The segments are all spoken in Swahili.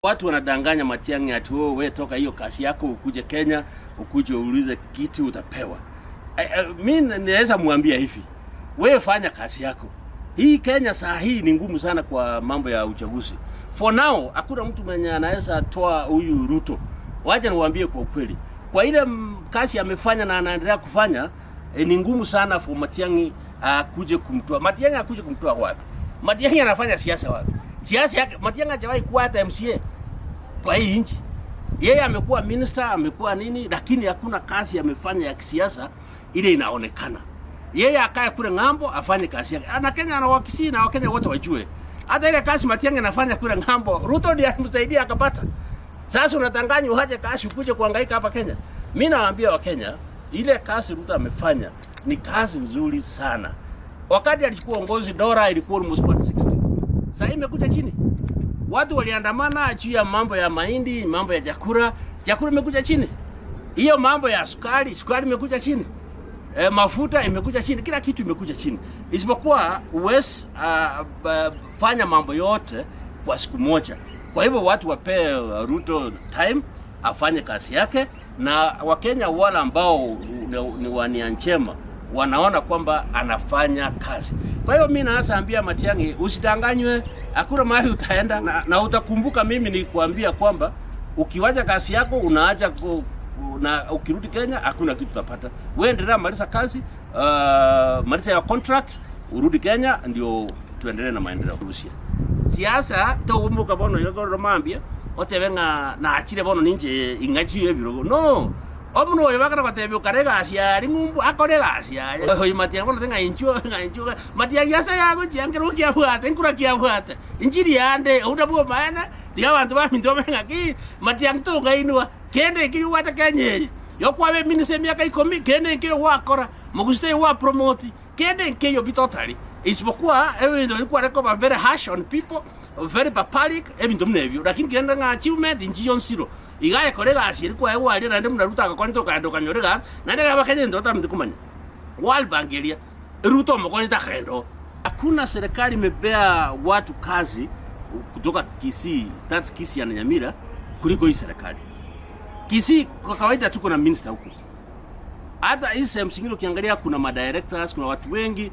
Watu wanadanganya Matiang'i ati wewe toka hiyo kasi yako ukuje Kenya, ukuje uulize kiti utapewa. Mimi naweza muambia hivi. Wewe fanya kazi yako. Hii Kenya saa hii ni ngumu sana kwa mambo ya uchaguzi. For now, hakuna mtu mwenye anaweza toa huyu Ruto. Wacha niwaambie kwa ukweli. Kwa ile kazi amefanya na anaendelea kufanya, ni ngumu sana for Matiang'i akuje kumtoa. Matiang'i akuje kumtoa wapi? Matiang'i anafanya siasa wapi? Siasa yake Matiang'i hajawahi kuwa hata MCA kwa hii nchi. Yeye amekuwa minister, amekuwa nini, lakini hakuna kazi amefanya ya kisiasa ile inaonekana. Yeye akae kule ng'ambo afanye kazi yake. Na Kenya anawakisi na Wakenya wote wajue. Hata ile kazi Matiang'i anafanya kule ng'ambo, Ruto ndiye alimsaidia akapata. Sasa unadanganya uhaje kazi ukuje kuhangaika hapa Kenya. Mimi nawaambia Wakenya, ile kazi Ruto amefanya ni kazi nzuri sana. Wakati alichukua uongozi dola ilikuwa almost 160. Sasa imekuja chini. Watu waliandamana juu ya mambo ya mahindi, mambo ya chakula imekuja chini. Hiyo mambo ya sukari imekuja chini. Mafuta imekuja chini, kila kitu imekuja chini. Isipokuwa uwezi fanya mambo yote kwa siku moja. Kwa hivyo watu wape Ruto time afanye kazi yake, na Wakenya wale ambao ni wania njema wanaona kwamba anafanya kazi. Kwa hiyo mimi naambia Matiang'i usidanganywe, hakuna mahali utaenda na utakumbuka mimi nikuambia kwamba ukiwacha kazi yako unaacha na ukirudi Kenya hakuna kitu utapata. Wewe endelea maliza kazi, maliza ya contract, urudi Kenya ndio tuendelee na maendeleo Rusia. Siasa to umuka bono yego romambia otebenga na achire bono ninje ingachi yebirogo. No. Omuno yebakara batebe ukarega asia ringumbu akorega asia. Hoyi Matiang'i bono tenga inchuo Matiang'i asa yago jiangero kia bwate nkura kia bwate. Injiri yande udabuo maana diga bantu ba minto menga ki Matiang'i to gainwa kende kiri wata Kenya. Yokwabe minise miaka 10 kende nke wakora muguste wa promote kende nke yo bitotali. Isipokuwa ndio ilikuwa rekoba very harsh on people, very barbaric ebintu mnebyo, lakini kenda nga achievement inji yonsiro igaye korega asiri kwa ewa ali na ndemu Ruto akakonto kando kanyorega na ndega bakanye ndo tamndikumanya World Bank Ruto mokoni takendo. Hakuna serikali imepea watu kazi kutoka Kisii, that's Kisii na Nyamira kuliko hii serikali. Kisii kwa kawaida tuko na minister huko. Hata hizi msingiro ukiangalia kuna madirectors, kuna watu wengi,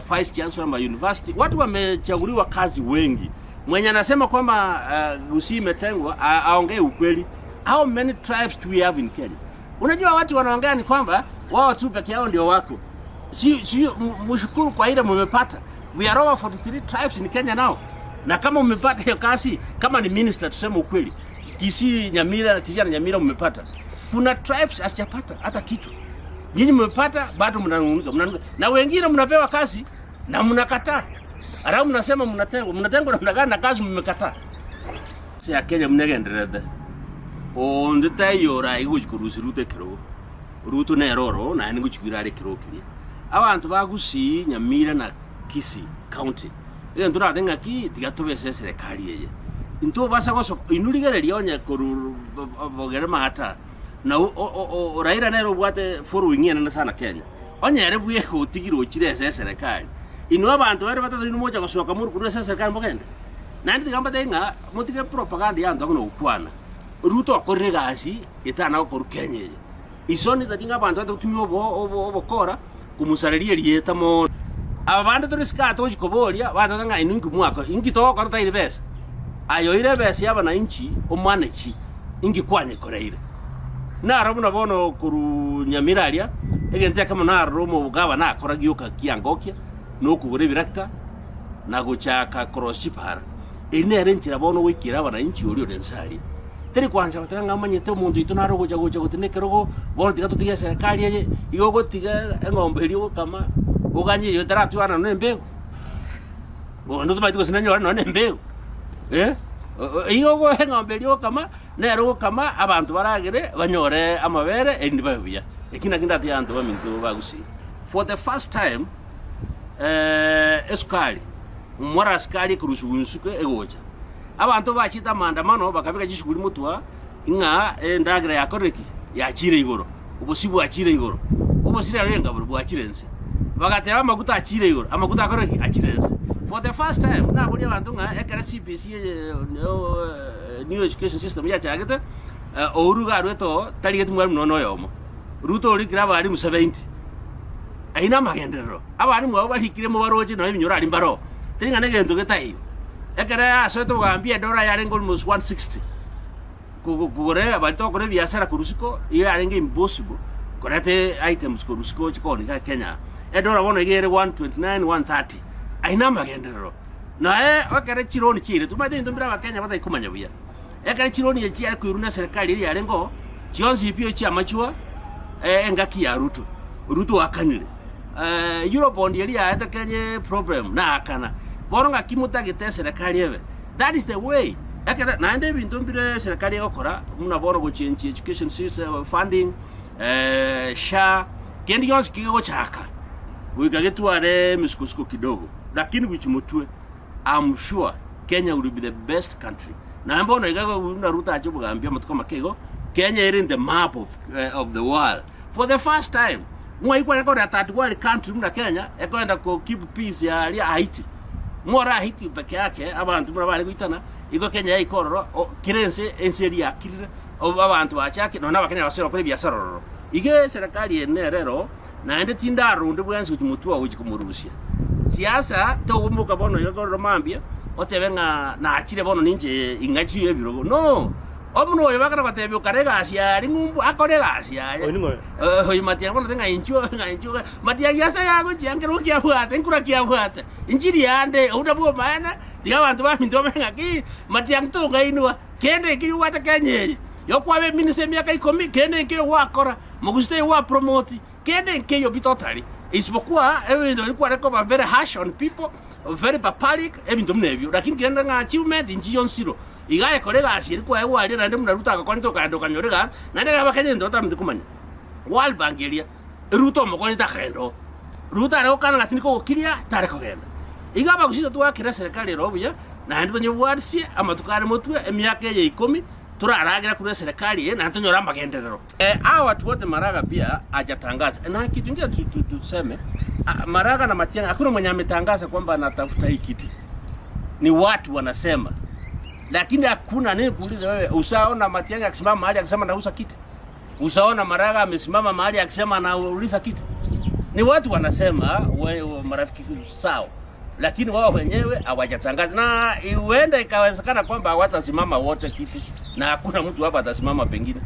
vice chancellor ma university, watu wamechaguliwa kazi wengi. Mwenye anasema kwamba Kisii imetengwa aongee ukweli. How many tribes do we have in Kenya? Unajua watu wanaongea ni kwamba wao tu peke yao ndio wako. Si mshukuru kwa ile mmepata. We are over 43 tribes in Kenya now. Na kama mmepata hiyo kazi, kama ni minister tuseme ukweli. Kisii Nyamira, Kisii na Nyamira mmepata. Kuna tribes asijapata hata kitu. Nyinyi mmepata bado mnanungunika. Na wengine mnapewa kazi na mnakataa. Alafu mnasema mnatengwa na kazi mmekataa. Sasa Kenya mnegenderede. Ndete yora iguchikurusi Ruto kiro. Ruto na eroro na ni guchikirare kiro kiri. Abantu bagusi Nyamira na Kisii county. Ile ndura tenga ki tigatobese serikali yeye. Into basa goso inurigere lionye koru bogere mahata. Na Raila nero bwate following na sana Kenya. Onyere buye ko tigiro chire serikali. Inwa abantu bari batatu ni moja gosoka muri kuri serikali mbogende. Nandi gamba tenga mutige propaganda yandu akuno ukwana. Ruto akorire gasi itana ko Kenya. Isoni tatinga abantu batutumi obokora kumusariria lieta mo. Abandi turiska toji koboria batanga inungu mwako ingi to ko taire bes. Ayo ire bes yaba na inchi omwanechi ingi kwanye koreire. Na rabu bono kuru Nyamiralia egente kama na romo bugaba na akoragioka kiangokia no kugure birakta na guchaka crossipara ine renchira bono wikira abana inchi uri orensali teri kwanja batanga manyete umuntu itonaro goja gutenekerogo bono tigatutige serikali ye igogo tiga engombe rio kama uganye yo taratu ana nembe ndo tumaitiko sinanyo no nembe igogo engombe rio kama nero kama abantu baragere banyore amabere endi babya ekina kinda byantu baminto bagusi for the first time eskali umwara askali kurusubunsuke egoja abantu bachita maandamano bakabika jishuguri mutwa inga ndagira yakoreki yachire igoro ubosibu achire igoro ubosiri arenga bwo achirense bagatera amaguta achire igoro amaguta akoreki achirense for the first time na buli abantu nga ekara CPC new education system ya chagete oruga rweto tarigeti mwari muno yomo ruto rikira bari mu 70 aina magendero abari mu barikire mu baroje no ibinyura ari mbaro tinga negendo getayo ekere asoto gambia dora yari almost 160 kugore abalto kore biashara kurusiko iyo arenge impossible korate items kurusiko chikoni ka Kenya edora bono igere 129 130 aina magendero na wakare chironi chire tumade ndombira wa Kenya bata ikumanya buya ekare chironi yechi ari kuiruna serikali iri arengo chionzi pio chi amachua engaki ya ruto akanire Eurobond yari aeta Kenya problem na akana boronga kimutagite serikali ebe that is the way ekare na ende bindombire serikali yakora muna boro go change education system funding sha kendi yonzi kigo chaka wikagetware misikusko kidogo lakini wichimutwe I'm sure Kenya will be the best country. Na mbona igago na ruta acho bugambia matuko makego Kenya is in the map of the world for the first time. Mwa iko na kwa third world country na Kenya ekwenda ko keep peace ya Haiti. Mora Haiti peke yake abantu bari kuitana iko Kenya ikororo kirense enseria kirire abantu bachake nona bakenya basero kuri biasaroro. Ige serikali enerero na ende tinda rundu bwansi kumutua ujikumurusia. Siasa to umuka bono yoko romambia otebenga na achire bono ninje ingachi ebirogo no omuno yebakara batebyo karega asia ari ngumbu akorega asia hoy matia bono tenga inchuo matia yasa yago jangero kia bwate nkura kia bwate injiri yande udabuo maana diga bantu ba minto menga ki matia ntunga inwa kende kiri wata Kenya yokwabe minise miaka 10 kende ke wakora muguste wa promote kende ke yo bitotali isipokuwa ebindo ilikuwa rekoba very harsh on people very barbaric ebindo mnebyo lakini kenda nga achievement inji yonsiro igaye korega asiri kwa ewa ali nande munaruta akakonito kando kanyorega nande gaba Kenya ndota mtikumanya World Bank elia ruto mokoni takendo ruta reo kana lakini ko kiria tare kogenda igaba kusita tuwa kira serikali robuya na ndo nyobwarsi amatukare motwe emyaka ye 10 turaragira kuri serikali na ntonyora magenderero hawa watu wote Maraga pia hajatangaza na kitu kingine tuseme Maraga na Matiang'i hakuna mwenye ametangaza kwamba anatafuta hii kiti ni watu wanasema lakini hakuna nini kuuliza wewe usaona Matiang'i akisimama mahali akisema nauza kiti usaona Maraga amesimama mahali akisema anauliza kiti ni watu wanasema wewe marafiki sawa lakini wao wenyewe hawajatangaza na huenda ikawezekana kwamba hawatasimama wote kiti na hakuna mtu hapa atasimama pengine